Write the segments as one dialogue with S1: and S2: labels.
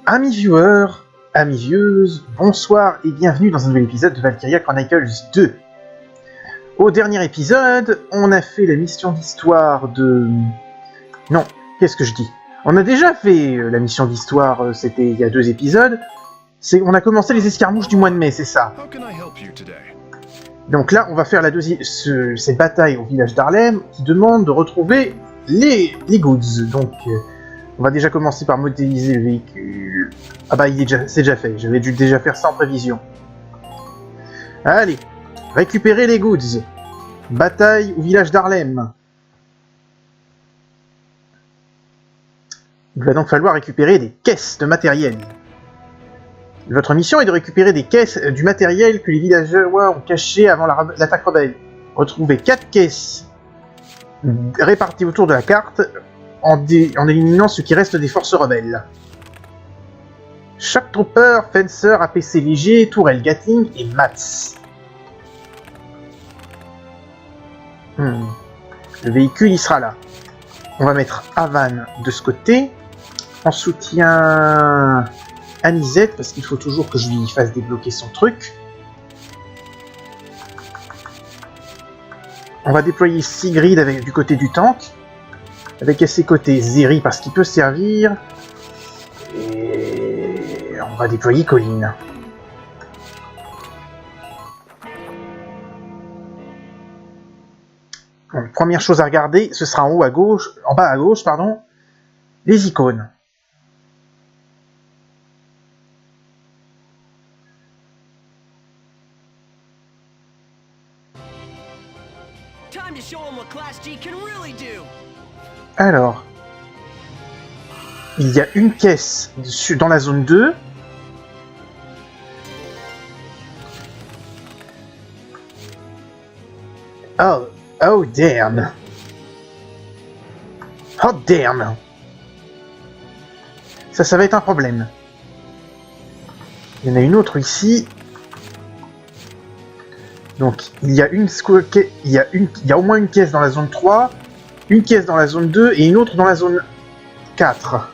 S1: Amis viewers, amis vieweuses, bonsoir et bienvenue dans un nouvel épisode de Valkyria Chronicles 2. Au dernier épisode, on a fait la mission d'histoire de... Non, qu'est-ce que je dis ? On a déjà fait la mission d'histoire, c'était il y a 2 épisodes. On a commencé les escarmouches du mois de mai, c'est ça. Donc là, on va faire cette bataille au village d'Harlem qui demande de retrouver les goods. Donc, on va déjà commencer par modéliser le véhicule. Ah bah, c'est déjà fait. J'avais dû déjà faire ça en prévision. Allez, récupérer les goods. Bataille au village d'Harlem. Il va donc falloir récupérer des caisses de matériel. Votre mission est de récupérer des caisses du matériel que les villageois ont caché avant l'attaque rebelle. Retrouvez 4 caisses réparties autour de la carte en éliminant ce qui reste des forces rebelles. Shock Trooper, Fencer, APC léger, Tourelle Gatling et Mats. Le véhicule, il sera là. On va mettre Havan de ce côté. En soutien... Anisette, parce qu'il faut toujours que je lui fasse débloquer son truc. On va déployer Sigrid du côté du tank. Avec à ses côtés Zeri parce qu'il peut servir. Et on va déployer Colline. Bon, première chose à regarder, ce sera en bas à gauche, les icônes. Alors, il y a une caisse dans la zone 2. Oh damn. Oh damn. Ça va être un problème. Il y en a une autre ici. Donc, il y a au moins une caisse dans la zone 3, une caisse dans la zone 2 et une autre dans la zone 4.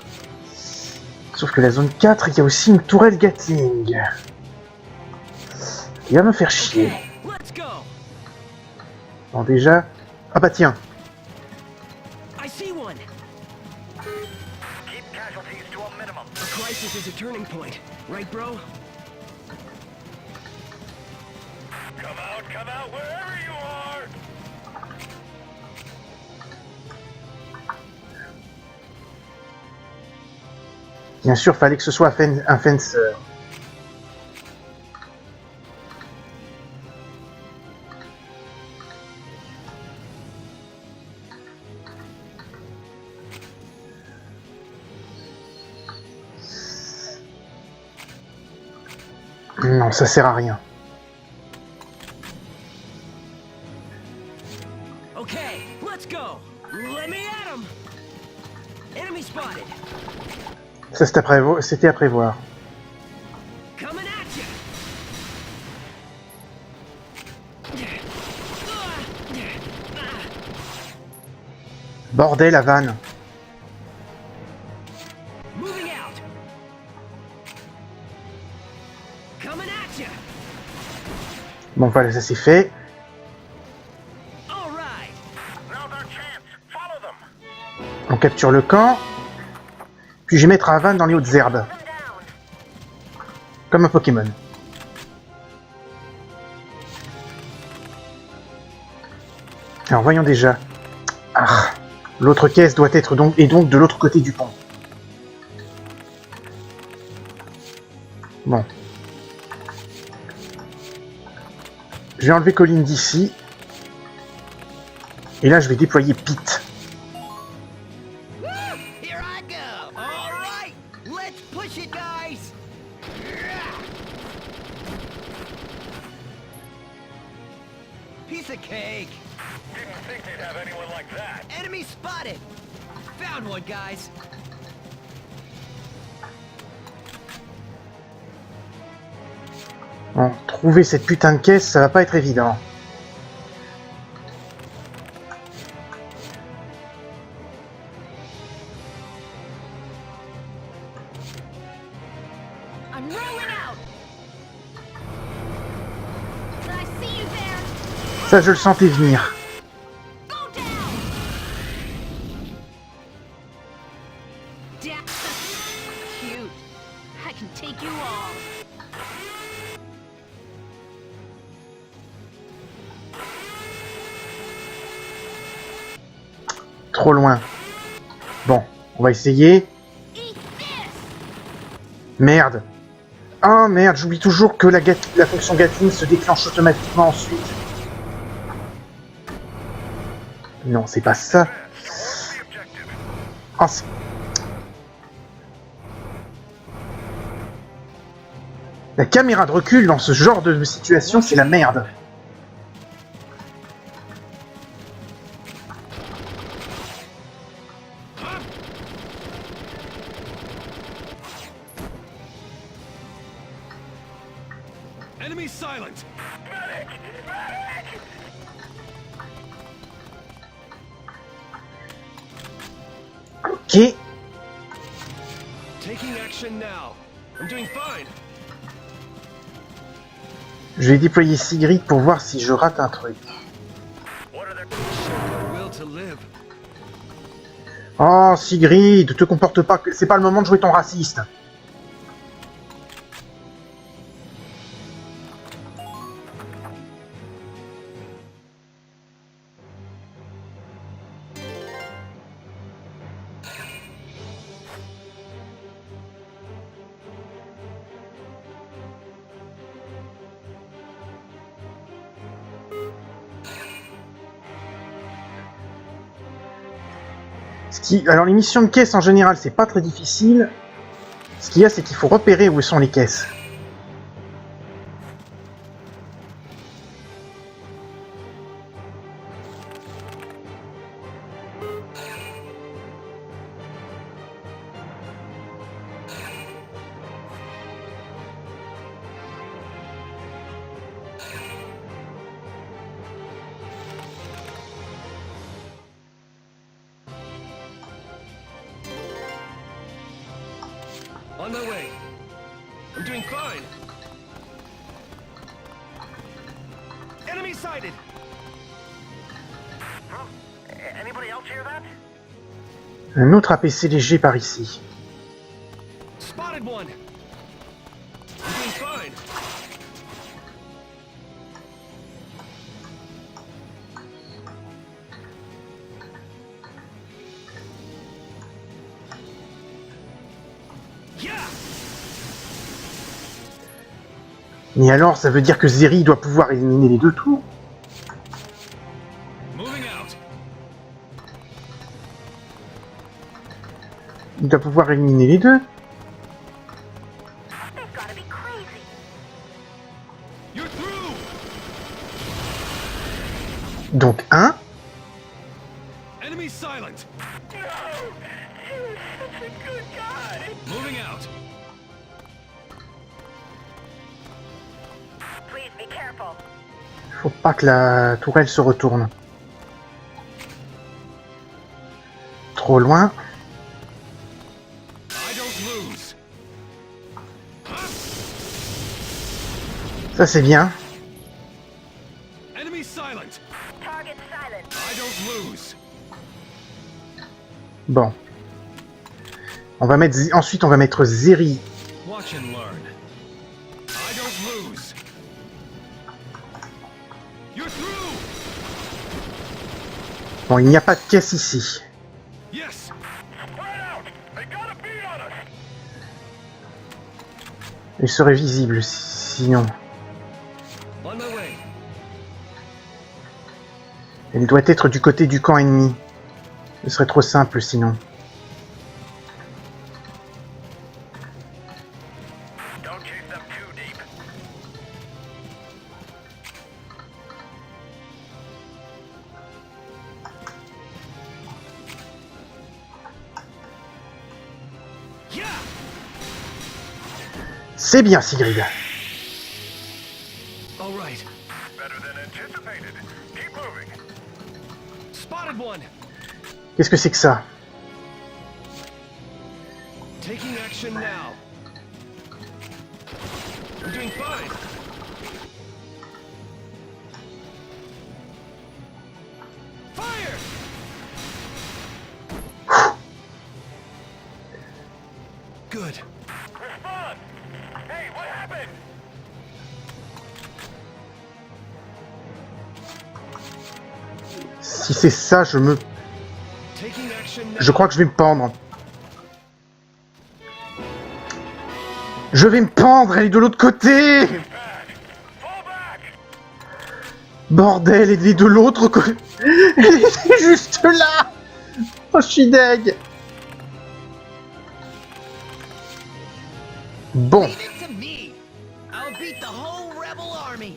S1: Sauf que la zone 4, il y a aussi une tourelle Gatling. Il va me faire chier. Bon, déjà... Ah bah tiens. Bien sûr, fallait que ce soit un Fencer. Non, ça sert à rien. Ça c'était à prévoir. Bordel, la vanne. Bon voilà, ça c'est fait. On capture le camp. Puis je vais mettre Havan dans les hautes herbes. Comme un Pokémon. Alors voyons déjà. Ah, l'autre caisse doit être donc de l'autre côté du pont. Bon. Je vais enlever Colline d'ici. Et là je vais déployer Pete. Bon, trouver cette putain de caisse, ça va pas être évident.
S2: I'm rolling out. I see you there.
S1: Ça, je le sentais venir.
S2: Go down. Down. Cute. I can take you all.
S1: Trop loin. Bon, on va essayer.
S2: Eat this.
S1: Merde. Oh merde, j'oublie toujours que la fonction Gatling se déclenche automatiquement ensuite. Non, c'est pas ça. Oh, la caméra de recul dans ce genre de situation, c'est la merde.
S3: Enemy silent.
S1: Ok.
S3: Taking action now. I'm doing fine.
S1: Je vais déployer Sigrid pour voir si je rate un truc.
S3: Show my will to live.
S1: Oh, Sigrid, te comporte pas, c'est pas le moment de jouer ton raciste. Alors les missions de caisse en général c'est pas très difficile. Ce qu'il y a c'est qu'il faut repérer où sont les caisses.
S3: On my way. I'm doing fine. Enemy sighted.
S4: Anybody else hear that?
S1: Un autre APC léger par ici.
S3: Spotted one. I'm doing fine. Yeah.
S1: Mais alors ça veut dire que Zeri doit pouvoir éliminer les deux tours.
S3: Moving out.
S1: Il doit pouvoir éliminer les deux.
S4: They've gotta be crazy.
S3: You're through.
S1: Donc un.
S3: Enemy silent.
S4: No! He was such a good guy.
S3: Moving out.
S4: Please be careful.
S1: Faut pas que la tourelle se retourne. Trop loin.
S3: I don't lose.
S1: Ça c'est bien.
S3: Enemy silent.
S4: Target silent.
S3: I don't lose.
S1: Bon. On va mettre ensuite on va mettre Zeri.
S3: Watch and learn. I don't lose. You're through.
S1: Bon, il n'y a pas de caisse ici.
S3: Yes.
S4: Spread out! They got a beat on us!
S1: Elle serait visible sinon.
S3: On my way.
S1: Elle doit être du côté du camp ennemi. Ce serait trop simple sinon.
S4: Don't chase them too deep.
S3: Yeah.
S1: C'est bien Sigrid.
S3: All right.
S4: Better than anticipated. Keep moving.
S3: Spotted one.
S1: Qu'est-ce que c'est que ça?
S3: Taking action now. I'm doing fine. Fire! Good.
S4: Respond! Hey, what happened?
S1: Si c'est ça,
S3: Taking action now.
S1: je crois que je vais me pendre. Je vais me pendre, elle est de l'autre côté.
S4: Fall back!
S1: Bordel, elle est de l'autre côté. Elle est juste là. Oh, je suis deg. Bon.
S5: Leave it to me. I'll beat the whole rebel army.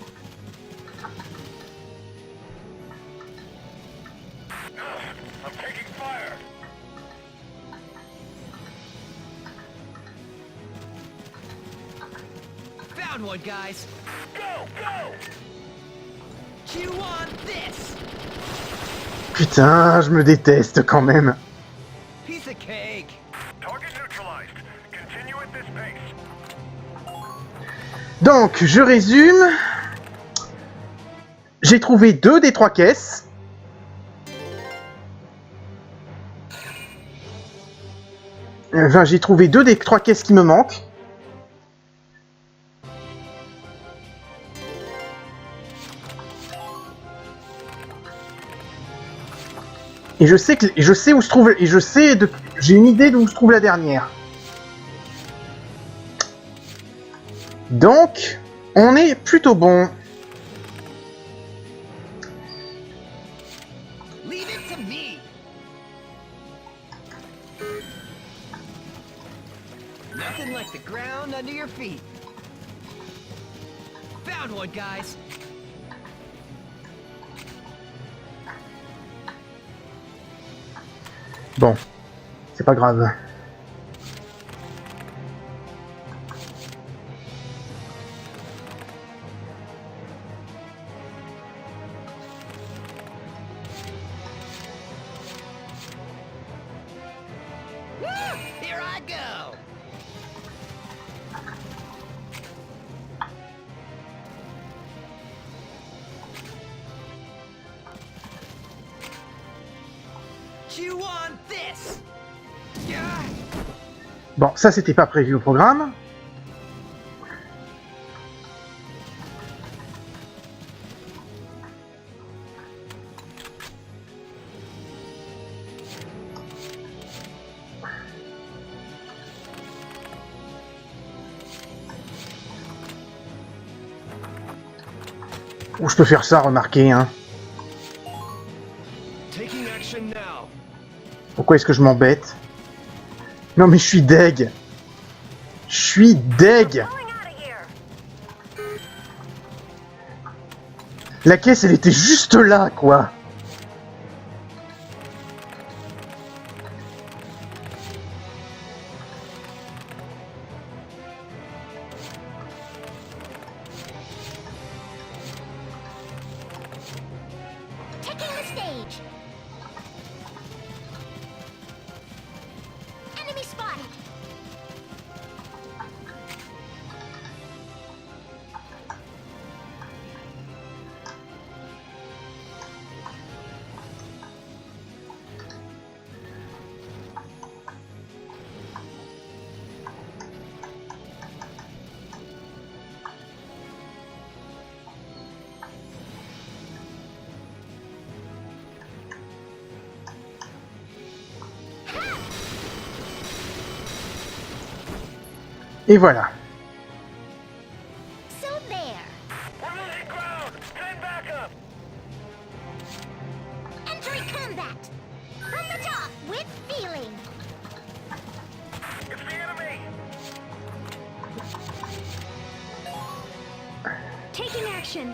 S4: I'm taking fire!
S5: Found one, guys.
S4: Go! Go!
S5: Chew on this.
S1: Putain, je me déteste quand même.
S5: Piece of cake.
S4: Target neutralized. Continue at this pace.
S1: Donc, je résume. J'ai trouvé 2 des 3 caisses. Enfin, j'ai trouvé 2 des 3 caisses qui me manquent. Et je sais où se trouve, et j'ai une idée d'où se trouve la dernière. Donc, on est plutôt bon.
S5: Leave it to me. Nothing like the ground under your feet. Found one, guys.
S1: Bon, c'est pas grave.
S5: Woo! Here I go. Chew on this. Yeah.
S1: Bon, ça c'était pas prévu au programme. Ou je peux faire ça, remarquez, hein.
S3: Taking action now.
S1: Pourquoi est-ce que je m'embête? Non mais je suis deg. Je suis deg.
S4: Going out of here!
S1: La caisse, elle était juste là, quoi.
S6: Taking the stage. Enemy spotted.
S1: Et voilà.
S6: So there.
S4: We're losing ground! Send backup!
S6: Entry combat. From the top with feeling.
S4: It's the enemy!
S2: Taking action.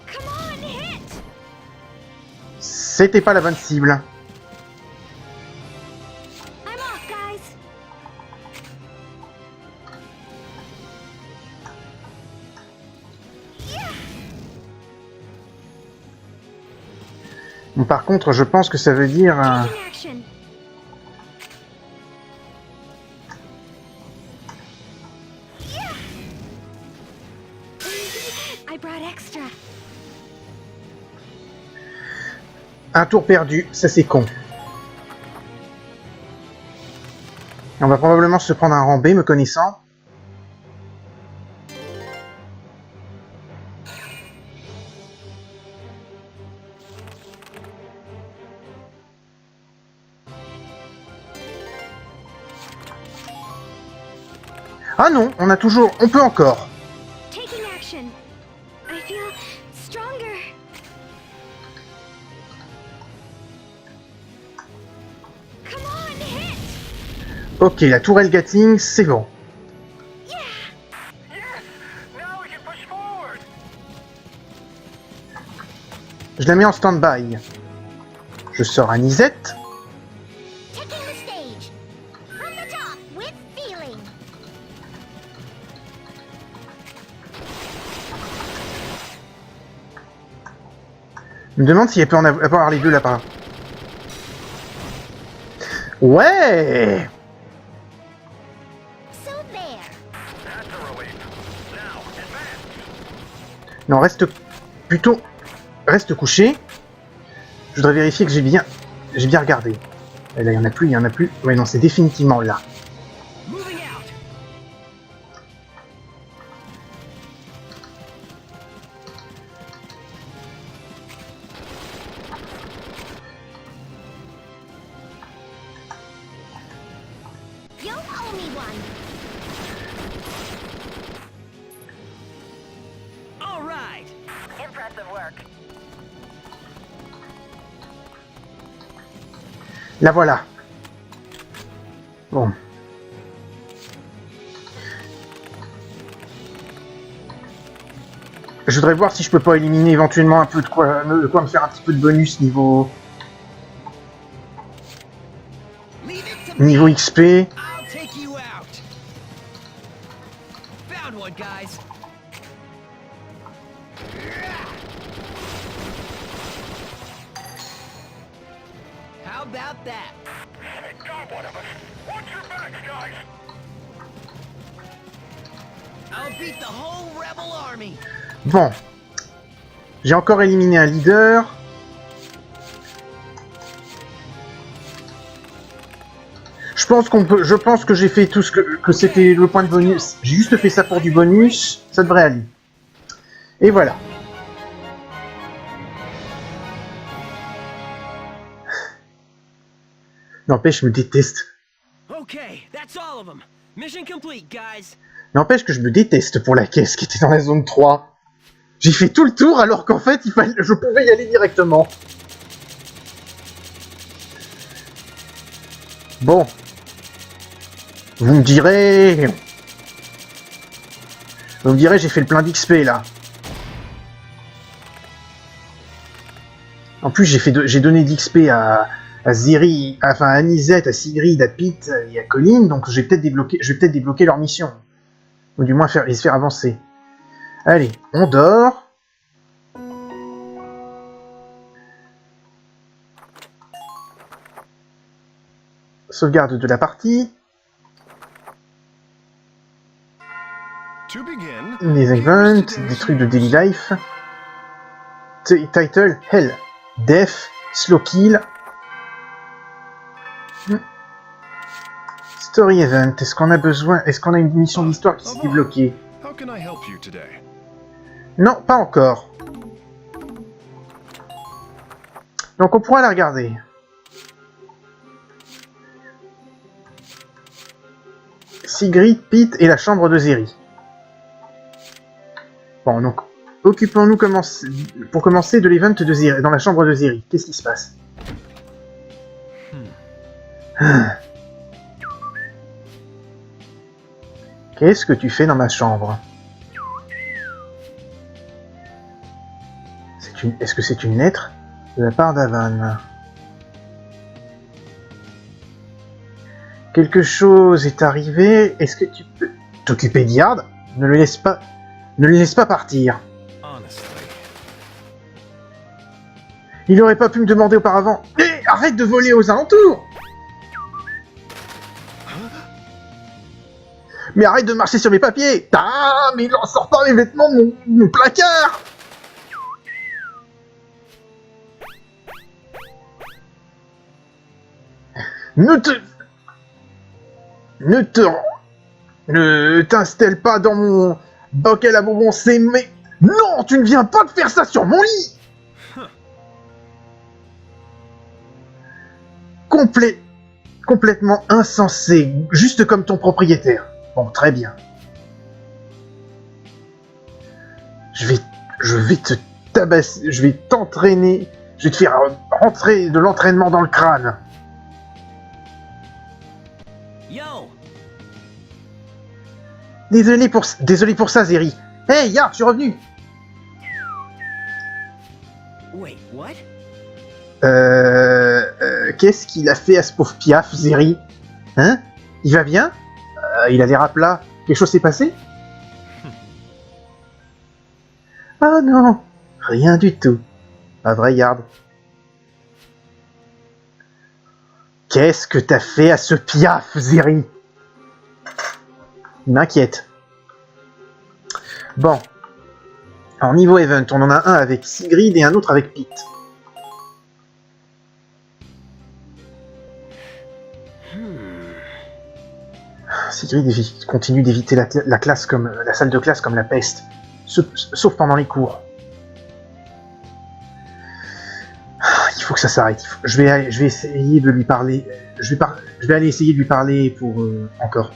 S6: Come on, hit.
S1: C'était pas la bonne cible.
S6: I'm off, guys. Yeah.
S1: Par contre, je pense que ça veut dire...
S6: Taking action. Yeah. I brought extra.
S1: un tour perdu, ça c'est con. Et on va probablement se prendre un rang B, me connaissant. Ah non, on a toujours... On peut encore.
S6: Taking action. I feel stronger. Come on, hit.
S1: Ok, la tourelle Gatling, c'est bon.
S6: Yeah.
S4: Yes! Now we can push forward!
S1: Je la mets en stand-by. Je sors Anisette.
S6: Taking the stage. From the top with feeling.
S1: Je me demande s'il peut en avoir les deux là-bas. Ouais!
S6: So there.
S4: That's a relief. Now, advance!
S1: Non, reste plutôt... Reste couché. Je voudrais vérifier que j'ai bien regardé. Et là, il y en a plus, il y en a plus. Ouais, non, c'est définitivement là.
S5: Moving out.
S6: You owe me one.
S5: All right.
S6: Impressive work.
S1: La voilà. Bon. Je voudrais voir si je peux pas éliminer éventuellement un peu de quoi me faire un petit peu de bonus niveau
S5: Leave it to me.
S1: niveau XP.
S5: I'll take you out. Found one, guys. How about that?
S4: They got one of us! Watch your backs, guys!
S5: I'll beat the whole rebel army.
S1: Bon. J'ai encore éliminé un leader. Je pense que j'ai fait tout ce que c'était le point de bonus. J'ai juste fait ça pour du bonus. Ça devrait aller. Et voilà. N'empêche, je me déteste.
S5: Okay, that's all of them. Mission complete, guys.
S1: N'empêche que je me déteste pour la caisse qui était dans la zone 3. J'ai fait tout le tour alors qu'en fait, je pouvais y aller directement. Bon. Vous me direz, j'ai fait le plein d'XP là. En plus, j'ai donné de l'XP à Zeri, enfin à Anisette, à Sigrid, à Pete et à Colin, donc je vais peut-être débloquer leur mission. Ou du moins les faire avancer. Allez, on dort. Sauvegarde de la partie.
S3: To begin,
S1: Les events, des trucs de daily life. Title, Hell. Death, Slow Kill. Story event, est-ce qu'on a une mission d'histoire qui s'est débloquée?
S3: how can I help you today?
S1: Non, pas encore. Donc on pourra la regarder. Sigrid, Pete et la chambre de Zeri. Bon, donc, occupons-nous pour commencer de l'event de Zeri, dans la chambre de Zeri. Qu'est-ce qui se passe? Qu'est-ce que tu fais dans ma chambre? Est-ce que c'est une lettre de la part d'Avan? Quelque chose est arrivé. Est-ce que tu peux t'occuper d'Yard? Ne le laisse pas partir.
S3: Honestly,
S1: Il aurait pas pu me demander auparavant. Hé, arrête de voler aux alentours! Mais arrête de marcher sur mes papiers! Ah, mais il en sort pas les vêtements de mon placard! Ne t'installe pas dans mon bocal à bonbons, c'est mais... Non, tu ne viens pas de faire ça sur mon lit! Complètement insensé, juste comme ton propriétaire. Bon, très bien. Je vais te tabasser, je vais t'entraîner, je vais te faire rentrer de l'entraînement dans le crâne.
S5: Yo!
S1: Désolé pour ça, Zeri. Hey, ya, je suis revenu.
S5: Wait, what?
S1: Qu'est-ce qu'il a fait à ce pauvre Piaf, Zeri? Hein? Il va bien? Il a l'air à plat. Quelque chose s'est passé? Ah non, rien du tout. Pas vrai, garde. Qu'est-ce que t'as fait à ce Piaf, Zeri? Il m'inquiète. Bon. Alors, niveau event, on en a un avec Sigrid et un autre avec Pete. Sigrid continue d'éviter la classe comme la salle de classe comme la peste, sauf pendant les cours. Il faut que ça s'arrête. Je vais essayer de lui parler. Je vais aller essayer de lui parler pour encore.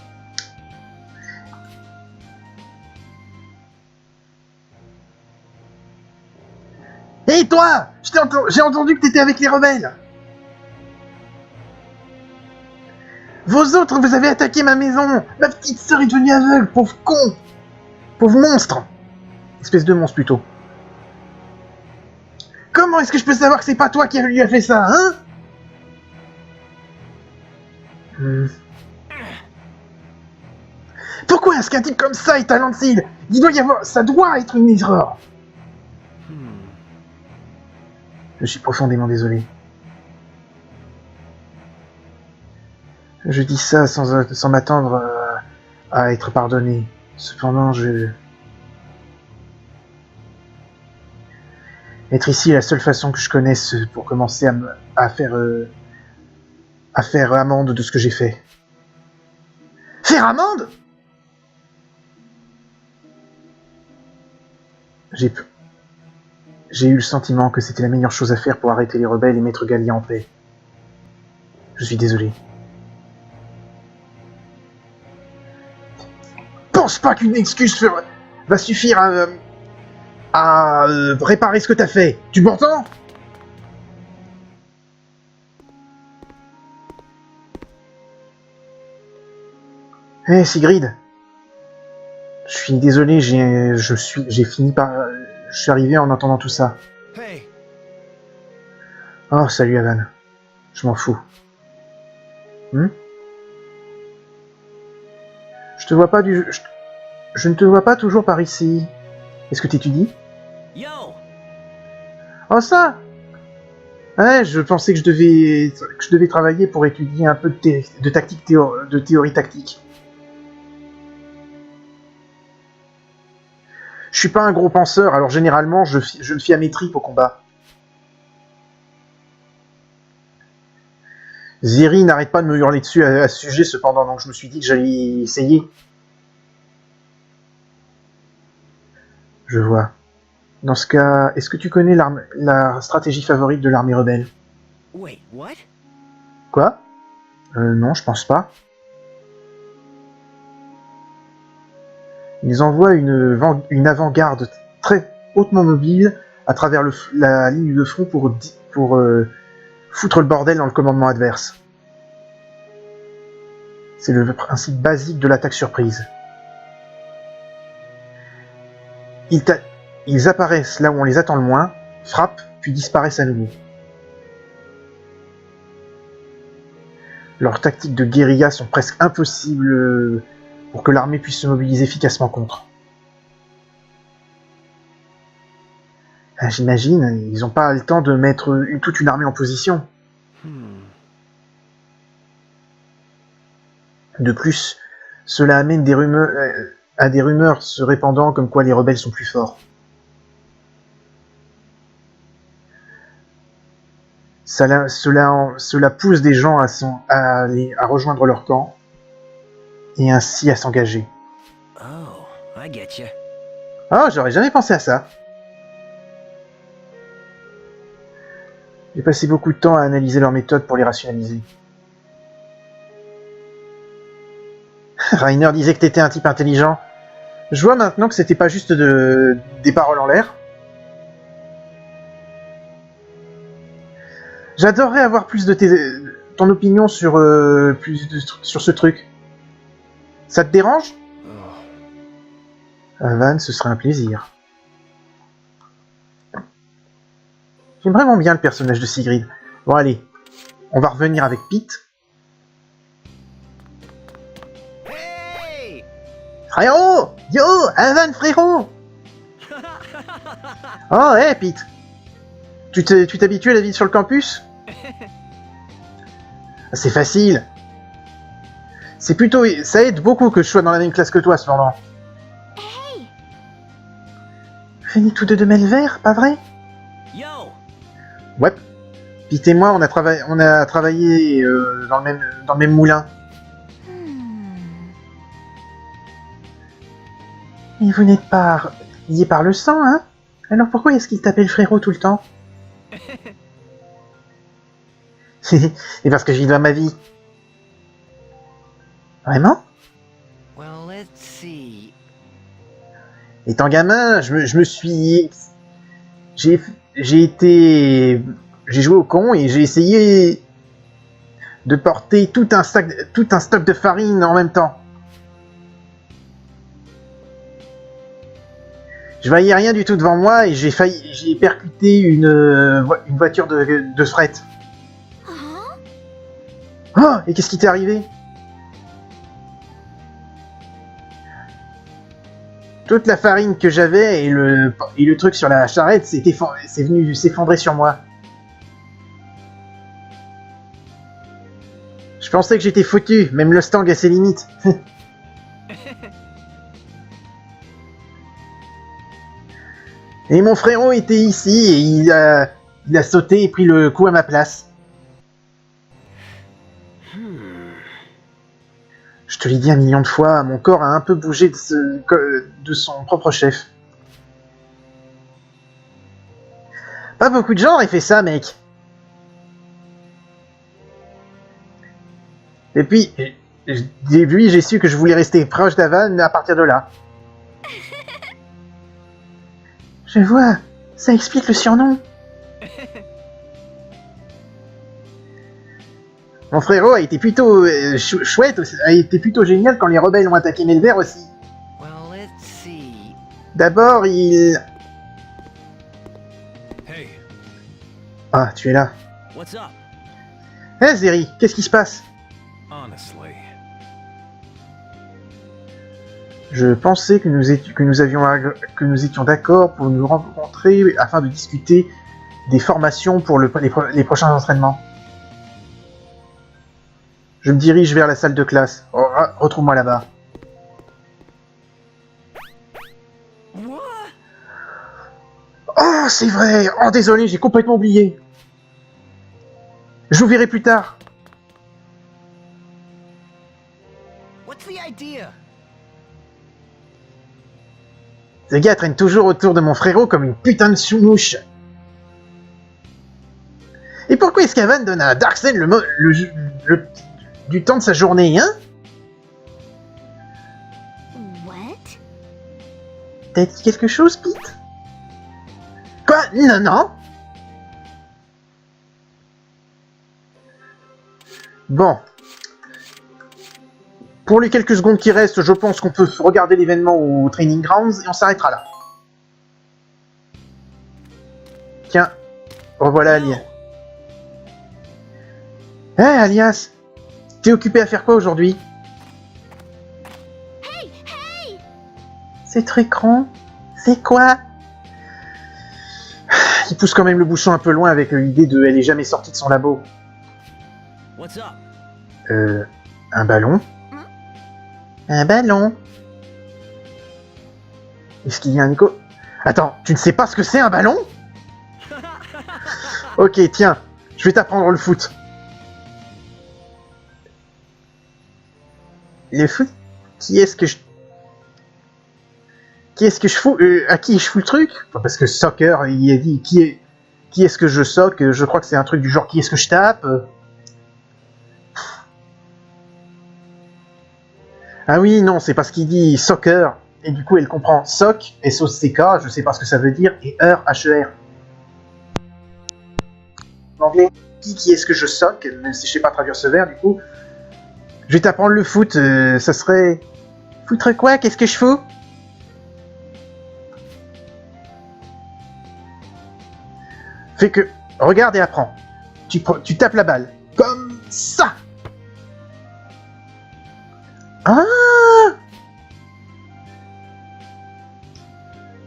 S1: Hé toi! J'ai entendu que t'étais avec les rebelles! Vous autres, vous avez attaqué ma maison! Ma petite sœur est devenue aveugle, pauvre con! Pauvre monstre! Espèce de monstre, plutôt. Comment est-ce que je peux savoir que c'est pas toi qui lui a fait ça, hein? Pourquoi est-ce qu'un type comme ça est talentueux? Il doit y avoir... Ça doit être une erreur! Je suis profondément désolé. Je dis ça sans m'attendre à être pardonné. Cependant, être ici est la seule façon que je connaisse pour commencer à faire amende de ce que j'ai fait. Faire amende? J'ai eu le sentiment que c'était la meilleure chose à faire pour arrêter les rebelles et mettre Galia en paix. Je suis désolé. Pense pas qu'une excuse va suffire à réparer ce que t'as fait. Tu m'entends? Hé, Sigrid. Je suis désolé, je suis arrivé en entendant tout ça.
S3: Hey,
S1: Oh, salut Avan. Je m'en fous. Je ne te vois pas toujours par ici. Est-ce que t'étudies?
S5: Yo!
S1: Oh ça! Ouais, je pensais que je devais travailler pour étudier un peu de théorie tactique. Je suis pas un gros penseur, alors généralement je me fie à mes tripes au combat. Zeri n'arrête pas de me hurler dessus à ce sujet cependant, donc je me suis dit que j'allais essayer. Je vois. Dans ce cas, est-ce que tu connais la stratégie favorite de l'armée rebelle?
S5: Wait, what?
S1: Quoi? Non, je pense pas. Ils envoient une avant-garde très hautement mobile à travers la ligne de front pour foutre le bordel dans le commandement adverse. C'est le principe basique de l'attaque surprise. Ils apparaissent là où on les attend le moins, frappent, puis disparaissent à nouveau. Leurs tactiques de guérilla sont presque impossibles pour que l'armée puisse se mobiliser efficacement contre. Ah, j'imagine, ils n'ont pas le temps de mettre toute une armée en position. De plus, cela amène à des rumeurs se répandant comme quoi les rebelles sont plus forts. Cela pousse des gens à rejoindre leur camp et ainsi à s'engager.
S5: Oh, I get you.
S1: Oh, j'aurais jamais pensé à ça. J'ai passé beaucoup de temps à analyser leurs méthodes pour les rationaliser. Rainer disait que t'étais un type intelligent. Je vois maintenant que c'était pas juste des paroles en l'air. J'adorerais avoir plus de ton opinion sur ce truc. Ça te dérange? Van, ce serait un plaisir. J'aime vraiment bien le personnage de Sigrid. Bon allez, on va revenir avec Pete.
S5: Hey!
S1: Frérot! Yo! Van, frérot! Oh, hé, hey, Pete! Tu t'habitues à la vie sur le campus? C'est facile. Ça aide beaucoup que je sois dans la même classe que toi, cependant.
S6: Hey!
S1: Venez tous deux de Melvert, pas vrai?
S5: Yo!
S1: Ouais. Pete et moi, on a travaillé dans le même moulin. Et vous n'êtes pas liés par le sang, hein? Alors pourquoi est-ce qu'il t'appelle frérot tout le temps? Et parce que j'y dois ma vie. Vraiment?
S5: Well, let's see.
S1: Étant gamin, je me suis... J'ai joué au con et j'ai essayé de porter tout un stock de farine en même temps. Je voyais rien du tout devant moi et j'ai percuté une voiture de fret. Oh, et qu'est-ce qui t'est arrivé? Toute la farine que j'avais et le truc sur la charrette c'est venu s'effondrer sur moi. Je pensais que j'étais foutu, même le Stang a ses limites. Et mon frérot était ici et il a sauté et pris le coup à ma place. Je te l'ai dit 1 million de fois, mon corps a un peu bougé de son propre chef. Pas beaucoup de gens auraient fait ça, mec. Et puis, j'ai su que je voulais rester proche d'Avan à partir de là. Je vois, ça explique le surnom. Mon frérot a été plutôt chouette, a été plutôt génial quand les rebelles ont attaqué Melvert aussi.
S5: Well, let's see.
S1: D'abord, il...
S3: Hey,
S1: Ah, tu es là.
S5: What's up?
S1: Hé, Zeri, qu'est-ce qui se passe?
S3: honestly.
S1: Je pensais que nous étions d'accord pour nous rencontrer afin de discuter des formations pour les prochains entraînements. Je me dirige vers la salle de classe. Oh, retrouve-moi là-bas.
S5: What?
S1: Oh, c'est vrai! Oh, désolé, j'ai complètement oublié. Je vous verrai plus tard.
S5: What's the idea?
S1: Ce gars traîne toujours autour de mon frérot comme une putain de sous-mouche. Et pourquoi est-ce qu'Avan donne à Darkseid du temps de sa journée, hein?
S6: What?
S1: T'as dit quelque chose, Pete? Quoi? Non, non. Bon. Pour les quelques secondes qui restent, je pense qu'on peut regarder l'événement au Training Grounds et on s'arrêtera là. Tiens, revoilà Alias. Hé, Alias, t'es occupé à faire quoi aujourd'hui?
S6: Hey, hey!
S1: Cet écran, c'est quoi? qui pousse quand même le bouchon un peu loin avec l'idée de elle est jamais sortie de son labo.
S5: What's up?
S1: Un ballon. Un ballon. Est-ce qu'il y a un écho? Attends, tu ne sais pas ce que c'est un ballon? Ok, tiens, je vais t'apprendre le foot. Le foot? Qui est-ce que je fous? À qui je fous le truc? Enfin, parce que soccer, il a dit qui est-ce que je soque? Je crois que c'est un truc du genre qui est-ce que je tape? Ah oui, non, c'est parce qu'il dit soccer, et du coup elle comprend soc, S-O-C-K, je sais pas ce que ça veut dire, et heure, H-E-R. En anglais, qui est-ce que je soque, même si je sais pas traduire ce verbe, du coup. Je vais t'apprendre le foot, ça serait... Foutre quoi? Qu'est-ce que je fous? Fais que... Regarde et apprends. Tu tapes la balle. Comme ça. Ah!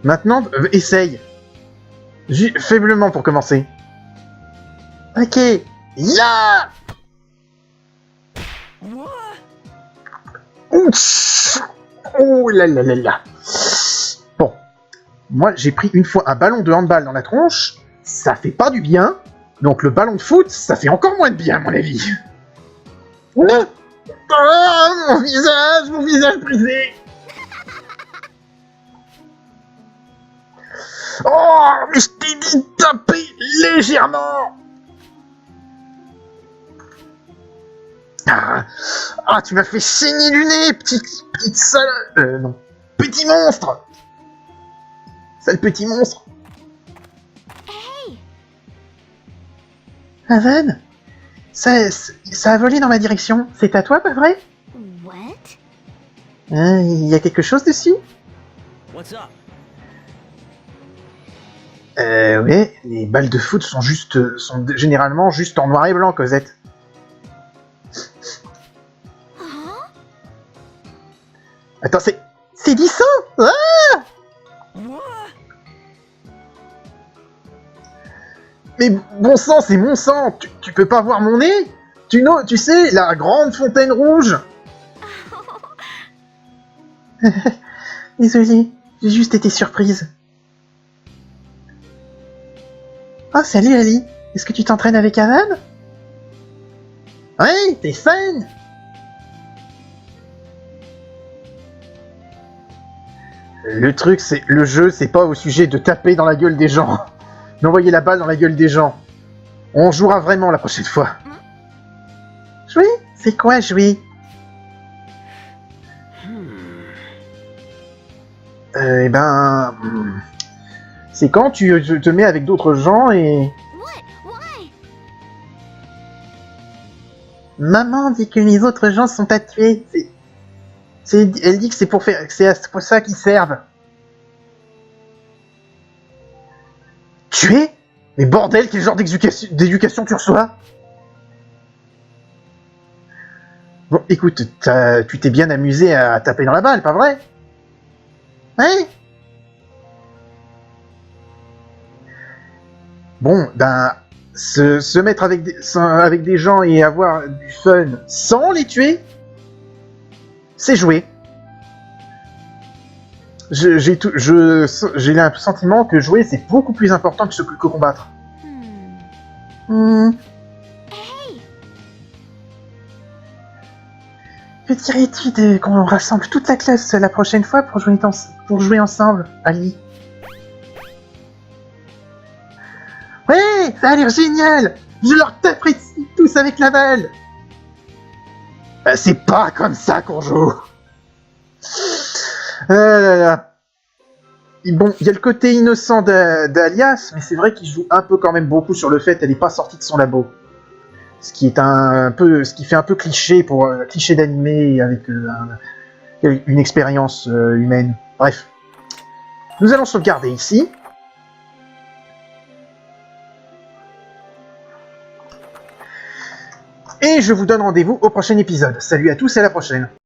S1: Maintenant, essaye. Faiblement pour commencer. Ok. Ya! Ouch! Oh là là là là. Bon. Moi, j'ai pris une fois un ballon de handball dans la tronche. Ça fait pas du bien. Donc le ballon de foot, ça fait encore moins de bien, à mon avis. Non! Oh, mon visage brisé! Oh, mais je t'ai dit de taper légèrement! Ah, tu m'as fait saigner du nez, petite sale... non. Petit monstre! Sale petit monstre!
S6: Hey!
S1: Haven? Ça a volé dans ma direction. C'est à toi, pas vrai?
S6: What?
S1: Il y a quelque chose dessus?
S5: What's up?
S1: Ouais, les balles de foot sont généralement juste en noir et blanc, Cosette.
S6: Huh?
S1: Attends, c'est du sang! Ah!
S5: What?
S1: Mais bon sang, c'est mon sang! Tu peux pas voir mon nez? Tu sais, la grande fontaine rouge! Désolée, j'ai juste été surprise. Oh, salut Ali! Est-ce que tu t'entraînes avec Haven? Ouais, t'es fan! Le truc, c'est... Le jeu, c'est pas au sujet de taper dans la gueule des gens. D'envoyer la balle dans la gueule des gens. On jouera vraiment la prochaine fois. Jouer? C'est quoi jouer? Eh ben... C'est quand tu te mets avec d'autres gens et...
S6: What? Why?
S1: Maman dit que les autres gens sont à tuer. Elle dit que c'est pour ça qu'ils servent. Tuer? Mais bordel, quel genre d'éducation tu reçois? Bon, écoute, tu t'es bien amusé à taper dans la balle, pas vrai? Hein? Bon, ben, se mettre avec des gens et avoir du fun sans les tuer, c'est jouer. J'ai un sentiment que jouer c'est beaucoup plus important que combattre.
S6: Hey!
S1: Que dirais-tu qu'on rassemble toute la classe la prochaine fois pour jouer ensemble, Ali? Ouais, ça a l'air génial! Je leur taperai tous avec la balle! C'est pas comme ça qu'on joue! Ah là là. Et bon, il y a le côté innocent d'Alias, mais c'est vrai qu'il joue un peu quand même beaucoup sur le fait qu'elle n'est pas sortie de son labo. Ce qui fait un peu cliché pour cliché d'animé avec une expérience humaine. Bref. Nous allons sauvegarder ici. Et je vous donne rendez-vous au prochain épisode. Salut à tous et à la prochaine.